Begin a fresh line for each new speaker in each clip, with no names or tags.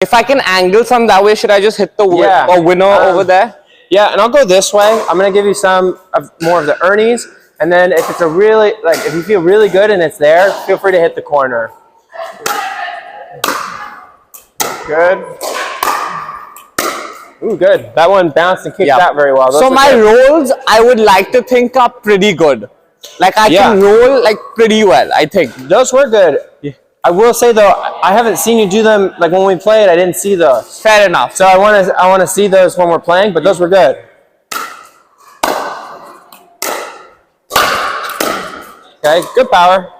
If I can angle some that way, should I just hit the winner over there?
Yeah, and I'll go this way. I'm gonna give you some of more of the Ernies, and then if it's a really if you feel really good and it's there, feel free to hit the corner. Good. Ooh, good. That one bounced and kicked out very well.
So my rolls, I would like to think are pretty good. Like I can roll like pretty well, I think.
Those were good. Yeah. I will say though, I haven't seen you do them like when we played. I didn't see those.
Fair enough.
So I want to see those when we're playing, but those were good. Okay, good power.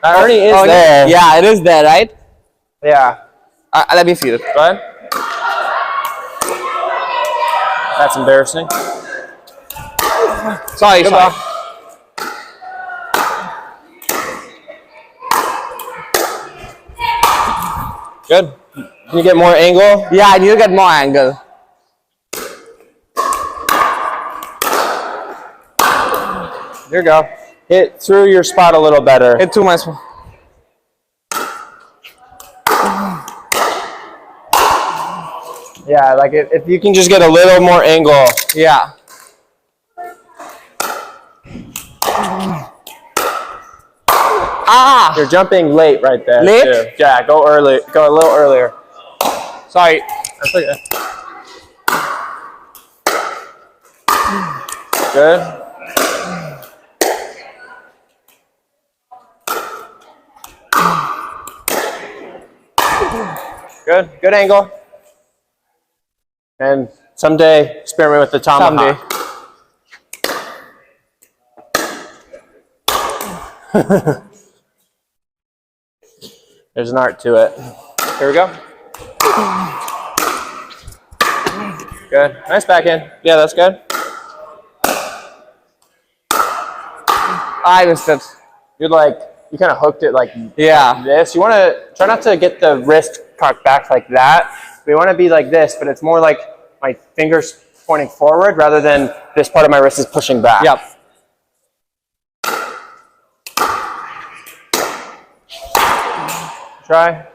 Ernie is there.
Yeah, it is there, right?
Yeah.
Let me feel it.
Go ahead. That's embarrassing.
Sorry, sorry.
Good. Can you get more angle?
Yeah, I need to get more angle.
There you go. Hit through your spot a little better.
Hit through my spot.
Yeah, like if you can just get a little more angle.
Yeah.
You're jumping late right there.
Late?
Too. Yeah, go early. Go a little earlier.
Sorry.
That's okay. Good. Good. Good angle. And someday experiment with the tomahawk. There's an art to it. Here we go. Good. Nice backhand. Yeah, that's good.
I missed it.
You kind of hooked it like this. You want to try not to get the wrist cocked back like that. We want to be like this, but it's more like my fingers pointing forward rather than this part of my wrist is pushing back.
Yep.
Try.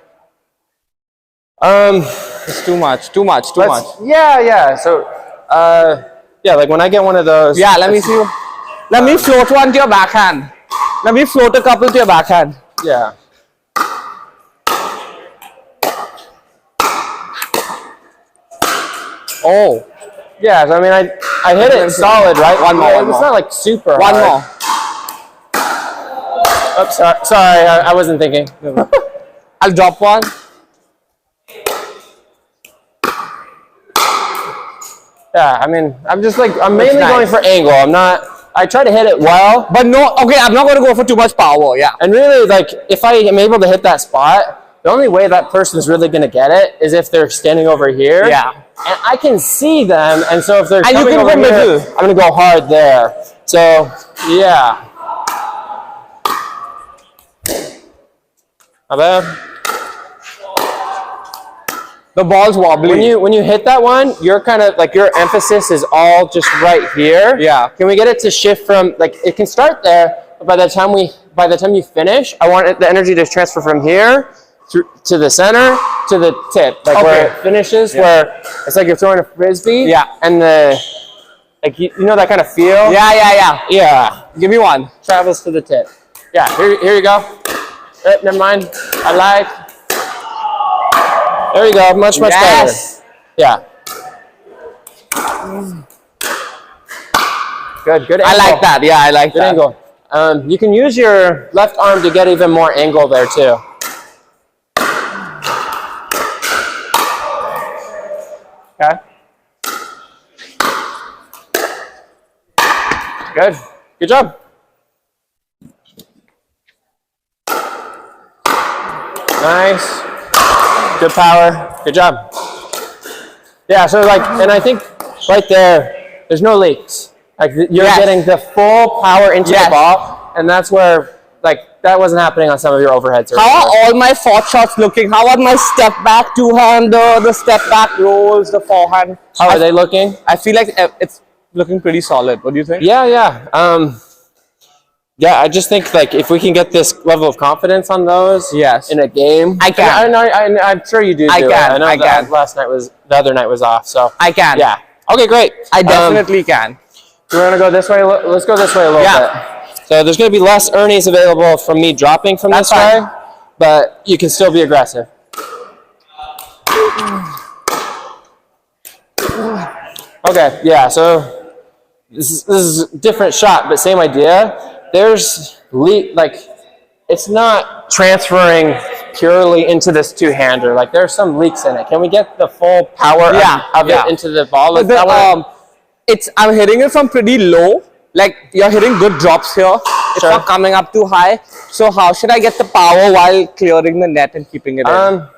It's too much.
Yeah. So, yeah, like when I get one of those.
Yeah, let me see. Let me float one to your backhand. Let me float a couple to your backhand.
Yeah.
Oh.
Yeah, so I mean, I hit it solid, right?
One more.
It's not like super
One
hard.
more.
Oops, sorry, I wasn't thinking.
I'll drop one.
Yeah, I mean, I'm mainly going for angle. I try to hit it well.
But no, okay, I'm not going to go for too much power, yeah.
And really, like, if I am able to hit that spot, the only way that person is really going to get it is if they're standing over here.
Yeah.
And I can see them, and so if they're coming
you can
over
go
here,
middle.
I'm going to go hard there. So, yeah. Not bad.
The ball's wobbly.
When you hit that one, you're kind of like your emphasis is all just right here.
Yeah.
Can we get it to shift from like it can start there, but by the time you finish, I want the energy to transfer from here to the center to the tip, like where it finishes, where it's like you're throwing a frisbee.
Yeah.
And you know that kind of feel.
Yeah. Give me one.
Travels to the tip. Yeah. Here you go. Never mind. I lied. There you go, much better. Yeah. Good angle.
I like that, yeah, I like that.
Good angle. You can use your left arm to get even more angle there too. Okay. Good job. Nice. Good power. Good job. Yeah, so and I think right there, there's no leaks. Like you're getting the full power into the ball, and that's where that wasn't happening on some of your overheads.
How are all my forward shots looking? How are my step back two-hander, the step back rolls, the forehand?
How are they looking?
I feel like it's looking pretty solid. What do you think?
Yeah. Yeah, I just think like if we can get this level of confidence on those,
Yes.
in a game,
I can.
I'm sure you do.
I
do
can.
It. I know
I
that
can.
the other night was off, so
I can.
Yeah. Okay, great.
I definitely can.
Do you want to go this way? Let's go this way a little bit. So there's going to be less Ernies available from me dropping from this way, but you can still be aggressive. Okay, yeah, so this is a different shot, but same idea. There's, like, it's not transferring purely into this two-hander. Like, there's some leaks in it. Can we get the full power of it into the ball? Like
I'm hitting it from pretty low. Like, you're hitting good drops here. It's not coming up too high. So how should I get the power while clearing the net and keeping it in?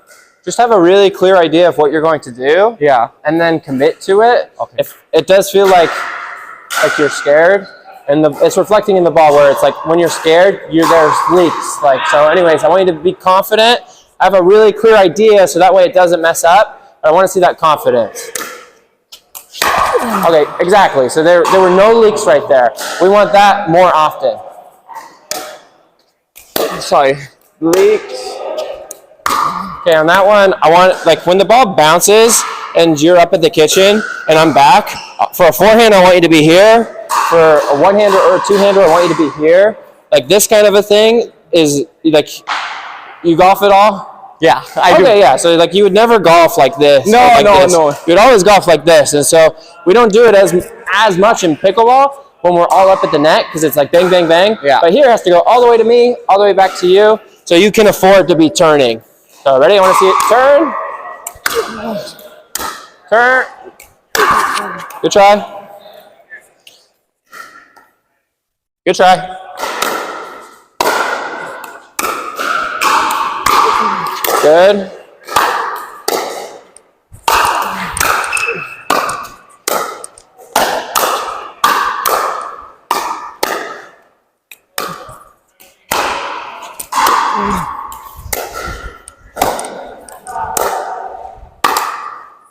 Just have a really clear idea of what you're going to do.
Yeah.
And then commit to it.
Okay.
If it does feel like you're scared, and it's reflecting in the ball where it's like when you're scared, there's leaks. Like, so anyways, I want you to be confident. I have a really clear idea so that way it doesn't mess up. I want to see that confidence. Okay, exactly. So there were no leaks right there. We want that more often.
Sorry.
Leaks. Okay, on that one, I want, like, when the ball bounces and you're up at the kitchen and I'm back, for a forehand, I want you to be here. For a one-hander or a two-hander, I want you to be here. Like, this kind of a thing is, like, you golf at all?
Yeah, I do.
Okay, yeah, so, like, you would never golf like this.
No,
like
no,
this.
no.
You would always golf like this, and so we don't do it as much in pickleball when we're all up at the net, because it's like bang, bang, bang.
Yeah.
But here it has to go all the way to me, all the way back to you, so you can afford to be turning. So ready? I want to see it. Turn. Turn. Good try. Good try. Good.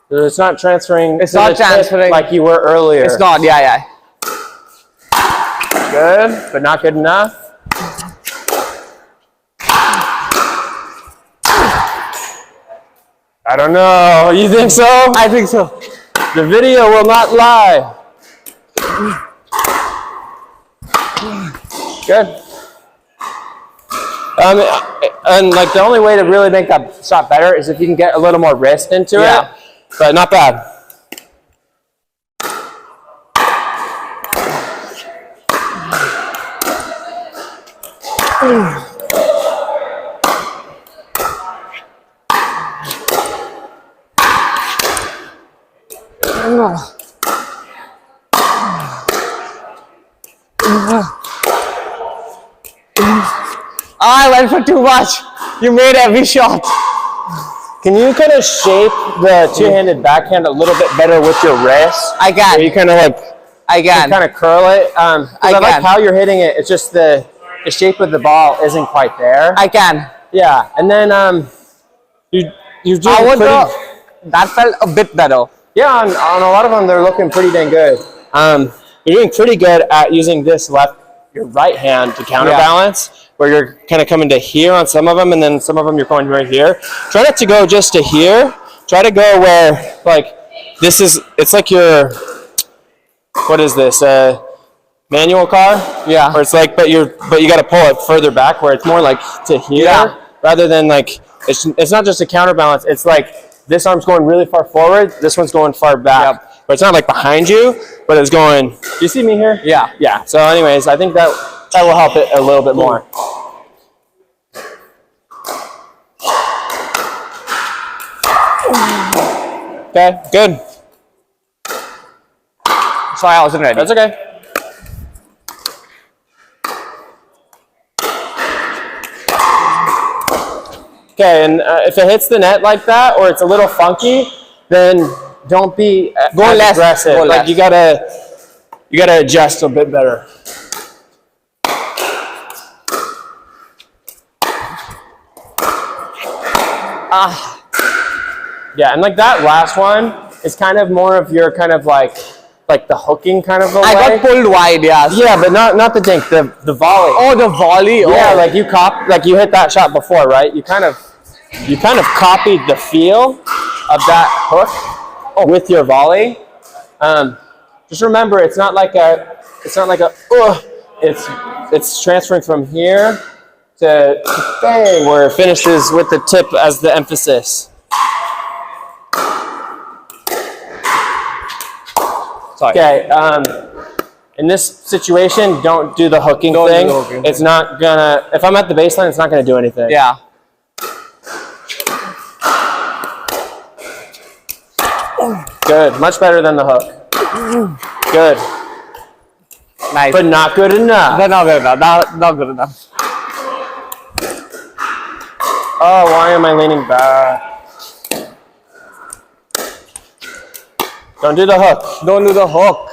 It's not transferring.
It's not transferring
like you were earlier.
It's not. Yeah.
Good, but not good enough. I don't know. You think so?
I think so.
The video will not lie. Good. And like the only way to really make that shot better is if you can get a little more wrist into it. But not bad.
I went for too much. You made every shot.
Can you kind of shape the two-handed backhand a little bit better with your wrist?
I can.
So you kind of like,
I can.
kind of curl it. I like how you're hitting it. It's just the shape of the ball isn't quite there.
I can.
Yeah, and then you're doing
that felt a bit better.
Yeah, on a lot of them, they're looking pretty dang good. You're doing pretty good at using your right hand to counterbalance, where you're kind of coming to here on some of them, and then some of them you're going right here. Try not to go just to here. Try to go where, like, it's like your, what is this, manual car? Yeah. Where it's like, but you got to pull it further back, where it's more like to here, rather than like, it's not just a counterbalance, it's like, this arm's going really far forward, this one's going far back. Yep. But it's not like behind you, but it's going, do you see me here? Yeah. Yeah. So anyways, I think that will help it a little bit more. Okay, good.
Sorry, I wasn't ready.
That's okay. Okay, and if it hits the net like that, or it's a little funky, then don't be as aggressive.
Go
like
less.
you gotta adjust a bit better. Yeah, and like that last one is kind of more of your kind of like like the hooking kind of a way.
I got pulled wide, yeah.
Yeah, but not the dink, the volley.
Oh, the volley.
Yeah,
oh.
like you hit that shot before, right? You kind of copied the feel of that hook with your volley. Just remember, it's not like a it's transferring from here to bang, where it finishes with the tip as the emphasis.
Sorry.
Okay, in this situation, don't do the hooking thing. It's not gonna, if I'm at the baseline, it's not gonna do anything.
Yeah.
Good, much better than the hook. Good.
Nice.
But not good enough.
Not good enough. Not good enough.
Oh, why am I leaning back? Don't do the hook.
Don't do the hook.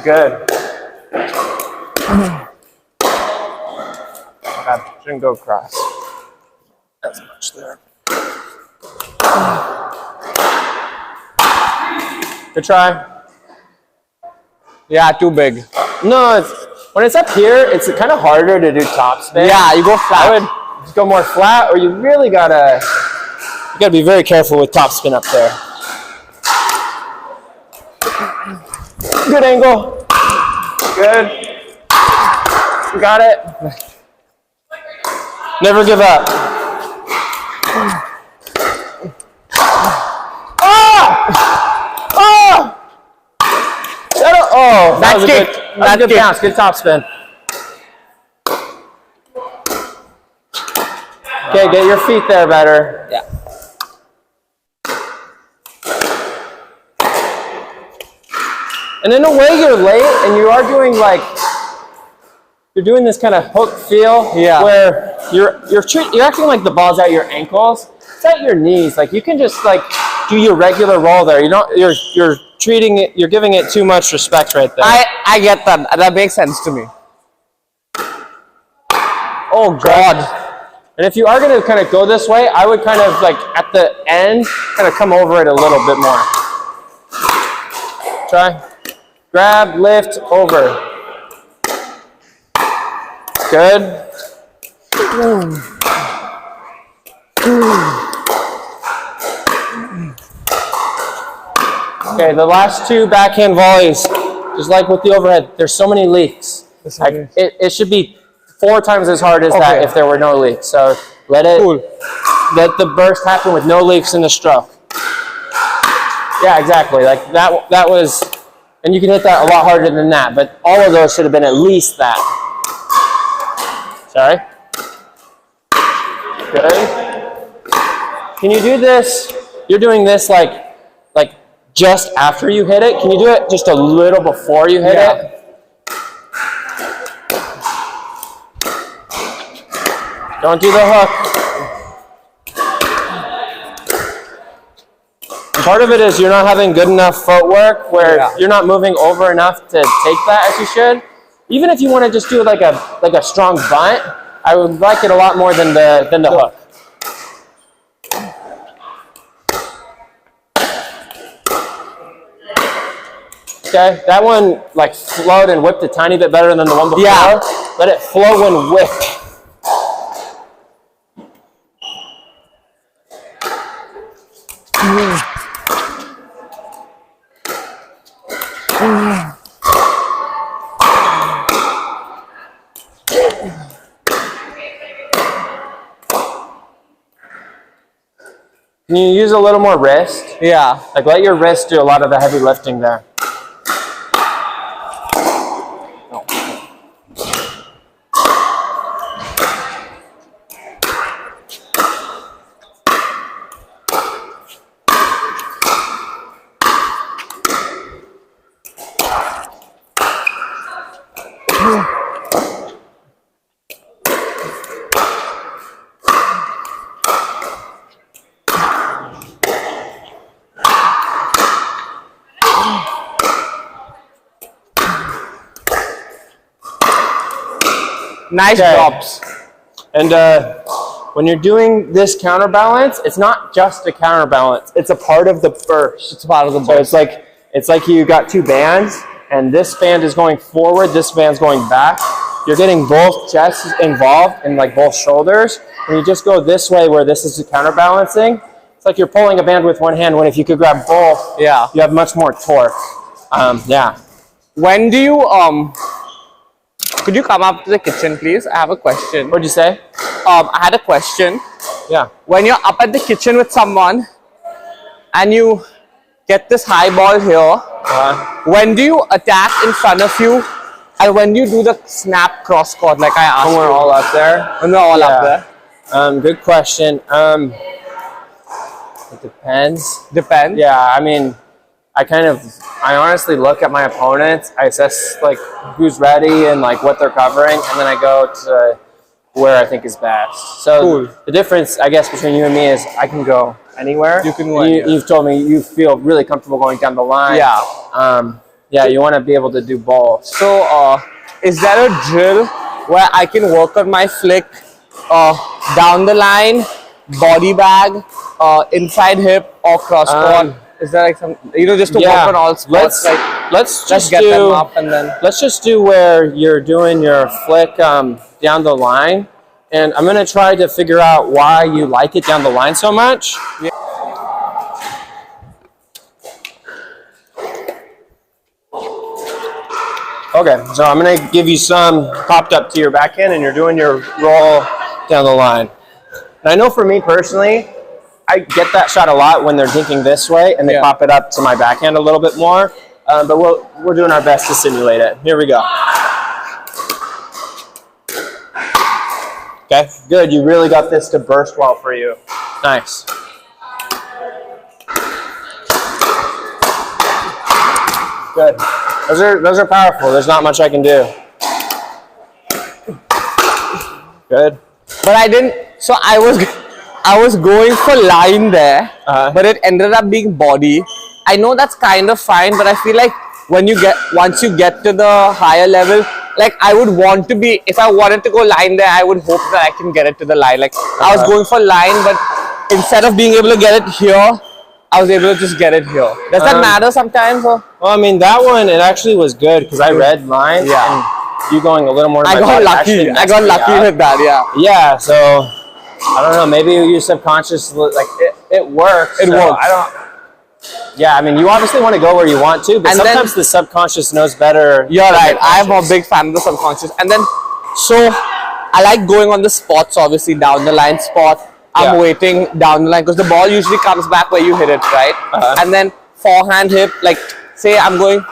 Good. God, shouldn't go across. That's much there. Good try.
Yeah, too big.
No, when it's up here, it's kind of harder to do topspin.
Yeah, you go flat.
I would just go more flat, or you really gotta be very careful with topspin up there. Good angle. Good. You got it. Never give up. Oh, that was a good bounce. Good topspin. Okay, get your feet there better.
Yeah.
And in a way, you're late, and you are doing you're doing this kind of hook feel, where you're acting like the ball's at your ankles. It's at your knees. Like you can just do your regular roll there. You're treating it. You're giving it too much respect right there.
I get that. That makes sense to me. Oh God.
And if you are going to kind of go this way, I would kind of at the end, kind of come over it a little bit more. Try. Grab, lift, over. Good. Okay, the last two backhand volleys, just like with the overhead, there's so many leaks. It should be 4 times as hard as that if there were no leaks. So let the burst happen with no leaks in the stroke. Yeah, exactly. Like that was, and you can hit that a lot harder than that, but all of those should have been at least that. Sorry. Good. Can you do this? You're doing this like just after you hit it. Can you do it just a little before you hit it? Don't do the hook. And part of it is you're not having good enough footwork where you're not moving over enough to take that as you should. Even if you want to just do like a strong bunt, I would like it a lot more than the hook. Okay, that one flowed and whipped a tiny bit better than the one before. Yeah. Let it flow and whip. Can you use a little more wrist?
Yeah.
Let your wrist do a lot of the heavy lifting there.
Nice drops.
And when you're doing this counterbalance, it's not just a counterbalance. It's a part of the burst.
It's part of the burst.
So it's it's like you got two bands, and this band is going forward, this band's going back. You're getting both chests involved and like both shoulders. When you just go this way where this is counterbalancing, it's like you're pulling a band with one hand, when if you could grab both, you have much more torque. Yeah.
When do you, could you come up to the kitchen, please? I have a question.
What'd you say?
I had a question.
Yeah.
When you're up at the kitchen with someone and you get this high ball here, when do you attack in front of you, and when do you do the snap cross court like I asked?
When we're all up there.
When we're all up there.
Good question. It depends.
Depends.
Yeah, I mean, I honestly look at my opponents. I assess like who's ready and like what they're covering, and then I go to where I think is best. So the difference, I guess, between you and me is I can go anywhere.
You can go anywhere.
You've told me you feel really comfortable going down the line.
Yeah.
Yeah, you want to be able to do both.
So, is there a drill where I can work on my flick down the line, body bag, inside hip, or cross court? Is there like some, just to work on all spots?
Let's
just get them up and then.
Let's just do where you're doing your flick down the line, and I'm gonna try to figure out why you like it down the line so much. Yeah. Okay, so I'm going to give you some popped up to your backhand, and you're doing your roll down the line. And I know for me personally, I get that shot a lot when they're dinking this way, and they pop it up to my backhand a little bit more. But we're doing our best to simulate it. Here we go. Okay, good. You really got this to burst well for you. Nice. Good. Those are powerful. There's not much I can do. Good.
But I didn't. So I was going for line there, but it ended up being body. I know that's kind of fine, but I feel like once you get to the higher level, like I would want to be. If I wanted to go line there, I would hope that I can get it to the line. Like I was going for line, but instead of being able to get it here, I was able to just get it here. Does that matter sometimes? Or?
Well, I mean, that one, it actually was good because I read lines and you going a little more to my
got
body
lucky. I got lucky with that,
Yeah, so, I don't know, maybe you subconscious, like, it works.
It works.
Yeah, I mean, you obviously want to go where you want to, but sometimes the subconscious knows better.
You're right. I'm a big fan of the subconscious. And then, so, I like going on the spots, obviously, down the line spot. I'm waiting down the line because the ball usually comes back where you hit it, right? And then forehand hip, like say I'm going,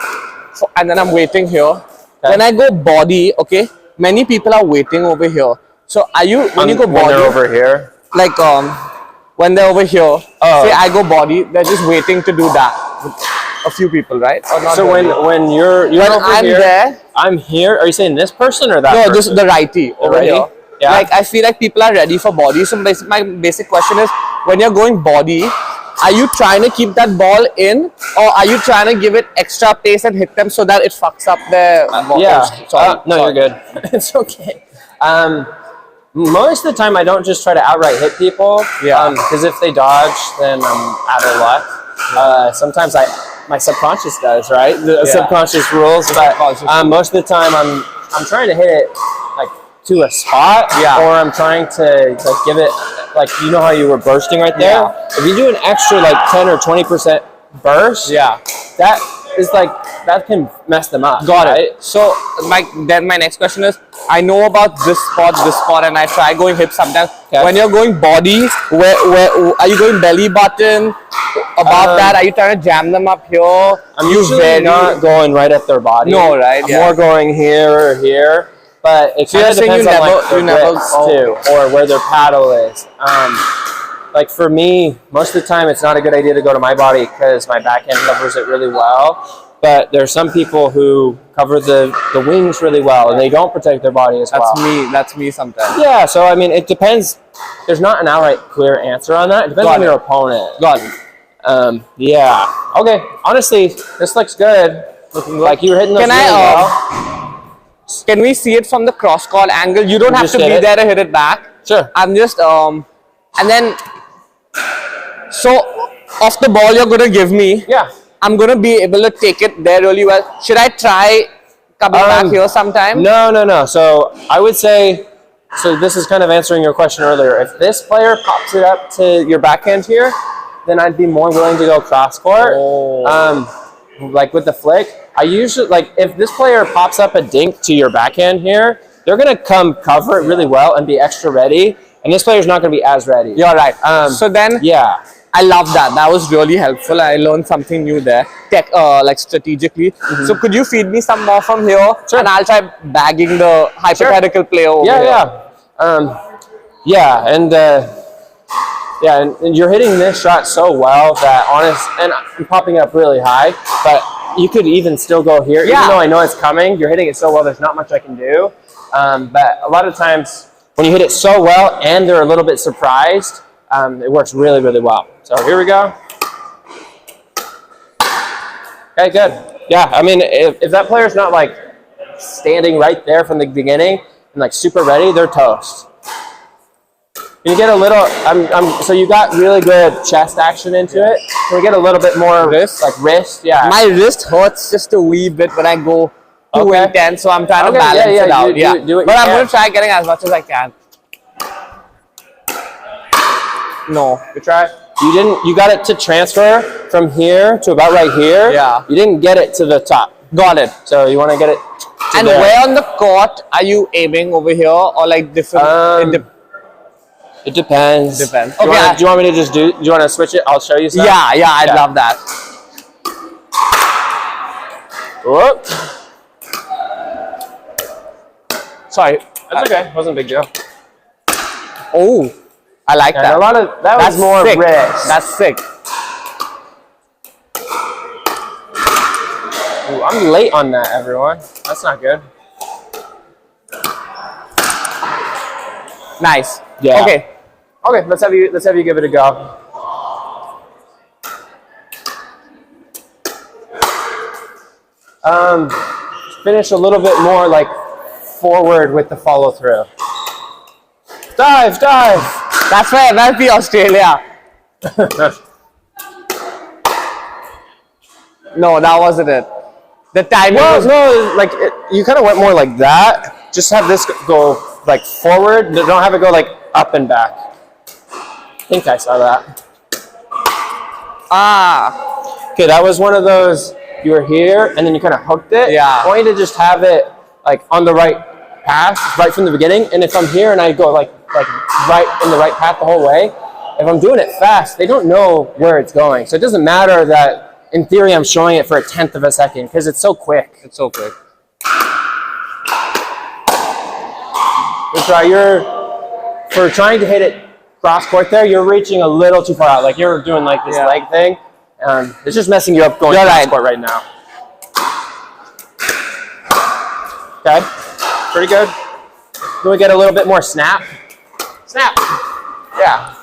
and then I'm waiting here. When I go body, okay, many people are waiting over here. So are you, when you go body,
when they're over here?
Like when they're over here, say I go body, they're just waiting to do that. With a few people, right? Or not
so when you're
when
over
I'm
here,
there,
I'm here. Are you saying this person or that person?
No, this is the righty over here.
Yeah.
Like I feel like people are ready for body. So my basic question is, when you're going body, are you trying to keep that ball in, or are you trying to give it extra pace and hit them so that it fucks up their ball?
No, you're good. It's okay. Most of the time, I don't just try to outright hit people. Because if they dodge, then I'm out of luck. Sometimes my subconscious does, right? The subconscious rules, but most of the time I'm trying to hit it like to a spot, or I'm trying to like give it, like, you know how you were bursting right there? If you do an extra like 10 or 20% burst, that is like, that can mess them up.
Got it. So my next question is, I know about this spot, and I try going hip sometimes. When you're going body, where are you going belly button? Above that, are you trying to jam them up here?
I'm usually not going right at their body.
No, right?
I'm more going here or here. But it kind of depends on like their grips too, or where their paddle is. Like for me, most of the time it's not a good idea to go to my body because my backhand covers it really well. But there's some people who cover the wings really well and they don't protect their body as well.
That's me sometimes.
Yeah, so I mean, it depends. There's not an outright clear answer on that. It depends on your opponent.
Got it.
Yeah. Okay. Honestly, this looks good. Like you were hitting those really well.
Can we see it from the cross court angle? You don't have to be there to hit it back.
Sure.
I'm just and then so off the ball you're gonna give me.
Yeah.
I'm gonna be able to take it there really well. Should I try coming back here sometime?
No. So I would say, so this is kind of answering your question earlier. If this player pops it up to your backhand here, then I'd be more willing to go cross court. Like with the flick, I usually, like if this player pops up a dink to your backhand here, they're gonna come cover it really well and be extra ready. And this player's not gonna be as ready.
You're right. So then,
yeah.
I love that. That was really helpful. I learned something new there, like strategically. So could you feed me some more from here?
Sure.
And I'll try bagging the hypothetical player over here.
And you're hitting this shot so well that and I'm popping up really high, but you could even still go here. Even though I know it's coming, you're hitting it so well, there's not much I can do. But a lot of times when you hit it so well and they're a little bit surprised, it works really, really well. So here we go. Okay, good. Yeah, I mean, if that player's not like standing right there from the beginning and like super ready, they're toast. You get a little, so you got really good chest action into it. Can we get a little bit more
wrist?
Like wrist, yeah.
My wrist hurts just a wee bit when I go too intense, so I'm trying to balance it out.
Do it,
but I'm going to try getting as much as I can. No.
Good try. You got it to transfer from here to about right here.
Yeah.
You didn't get it to the top.
Got it.
So you want to get it to
And
there.
where on the court are you aiming over here or like different?
It depends.
Depends.
Do you want me to do you want to switch it? I'll show you some.
Yeah, I'd love that.
Whoop.
Sorry.
That's okay. Wasn't a big deal.
Oh, I like that.
A lot of that's more
sick.
wrist.
That's sick.
Ooh, I'm late on that, everyone. That's not good.
Nice.
Yeah.
Okay.
Let's have you give it a go. Finish a little bit more like forward with the follow through. Dive.
That's why I might be Australia. No, that wasn't it. The timing was...
No, like you kind of went more like that. Just have this go like forward. Don't have it go like up and back. I think I saw that. Okay, that was one of those. You were here, and then you kind of hooked it.
Yeah.
I want you to just have it like on the right path, right from the beginning. And if I'm here and I go like right in the right path the whole way, if I'm doing it fast, they don't know where it's going. So it doesn't matter that in theory I'm showing it for 1/10 of a second because it's so quick.
It's so quick.
Good try. For trying to hit it cross court there, you're reaching a little too far out. Like you're doing like this leg thing. It's just messing you up going cross court right now. Okay, pretty good. Can we get a little bit more snap? Snap. Yeah.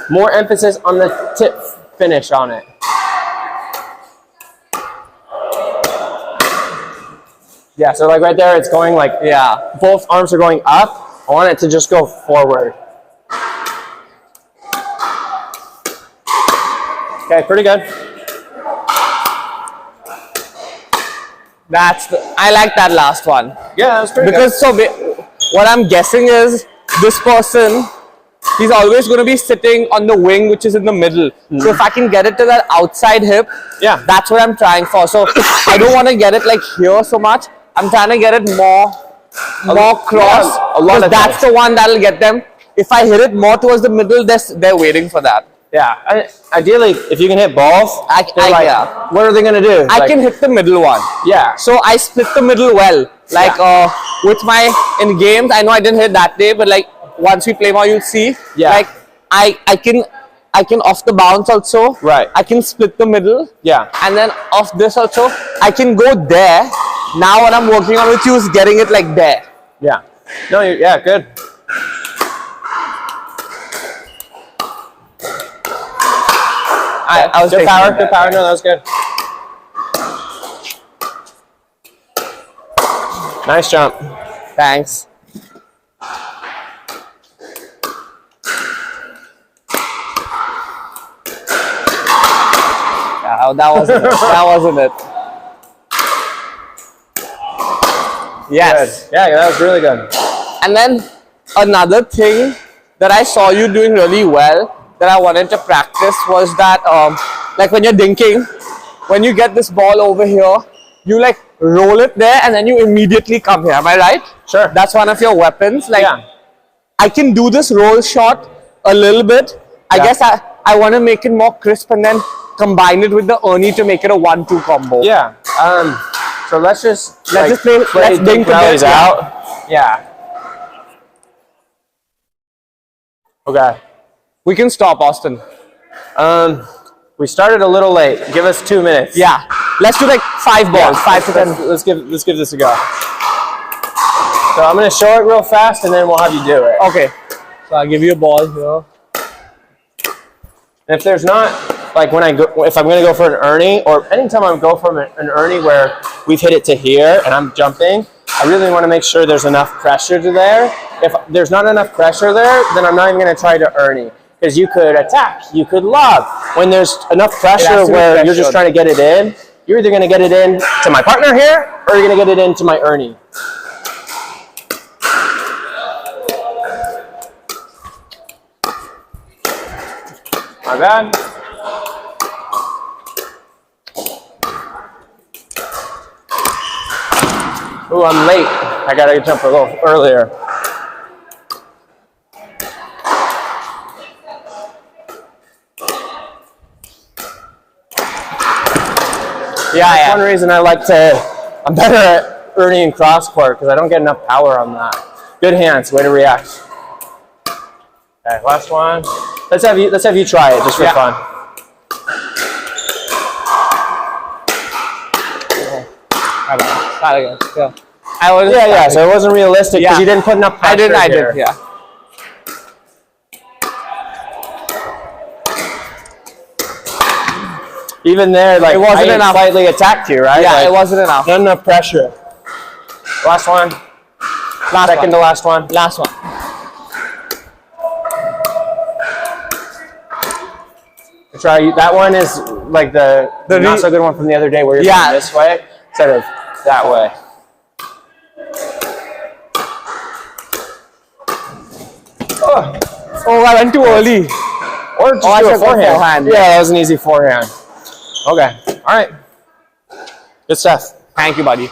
More emphasis on the tip finish on it. Yeah, so like right there, it's going like, both arms are going up. I want it to just go forward. Okay, pretty good.
I like that last one.
Yeah, that's pretty
good. What I'm guessing is this person, he's always going to be sitting on the wing, which is in the middle. So if I can get it to that outside hip, that's what I'm trying for. So I don't want to get it like here so much. I'm trying to get it more cross. That's the one that'll get them. If I hit it more towards the middle, they're waiting for that.
Yeah, ideally, if you can hit balls, what are they going to do?
I can hit the middle one.
Yeah.
So I split the middle well. Like with in games, I know I didn't hit that day, but like once we play more, you'll see. Yeah. Like I can off the bounce also.
Right.
I can split the middle.
Yeah.
And then off this also, I can go there. Now what I'm working on with you is getting it like there.
Yeah. No, good.
I was
good power. No, that was good. Nice jump.
Thanks. that wasn't it. That wasn't it. Yes.
Good. Yeah, that was really good.
And then another thing that I saw you doing really well that I wanted to practice was that like when you're dinking, when you get this ball over here, you like roll it there and then you immediately come here. Am I right?
Sure.
That's one of your weapons. Like
Yeah.
I can do this roll shot a little bit. I guess I want to make it more crisp and then combine it with the Ernie to make it a 1-2 combo.
Yeah. So let's just
play let's dink
rallies
a bit.
out. Yeah. Okay.
We can stop, Austin.
We started a little late. Give us 2 minutes.
Yeah. Let's do like 5 balls, 5 to 10.
Let's give this a go. So I'm gonna show it real fast, and then we'll have you do it.
Okay. So I'll give you a ball here.
And if there's not, like when if I'm gonna go for an Ernie, or anytime I go for an Ernie where we've hit it to here and I'm jumping, I really want to make sure there's enough pressure to there. If there's not enough pressure there, then I'm not even gonna try to Ernie. Because you could attack, you could lob. When there's enough pressure where you're just trying to get it in, you're either gonna get it in to my partner here, or you're gonna get it into my Ernie. My bad. Ooh, I'm late. I gotta jump a little earlier. Yeah, that's one reason I'm better at Ernie and cross court because I don't get enough power on that. Good hands, way to react. Okay, last one. Let's have you try it just for fun. Yeah. So it wasn't realistic because you didn't put enough pressure.
I did, yeah.
Even there, like,
it wasn't enough.
Slightly attacked you, right?
Yeah,
like,
it wasn't enough.
Not enough pressure. Last one. Second to last one.
Last one.
Try that one is like the not so good one from the other day where you're going this way instead of that way.
Oh, I went too early.
Or just do a forehand. Yeah, that was an easy forehand. Okay. All right. Good stuff.
Thank you, buddy.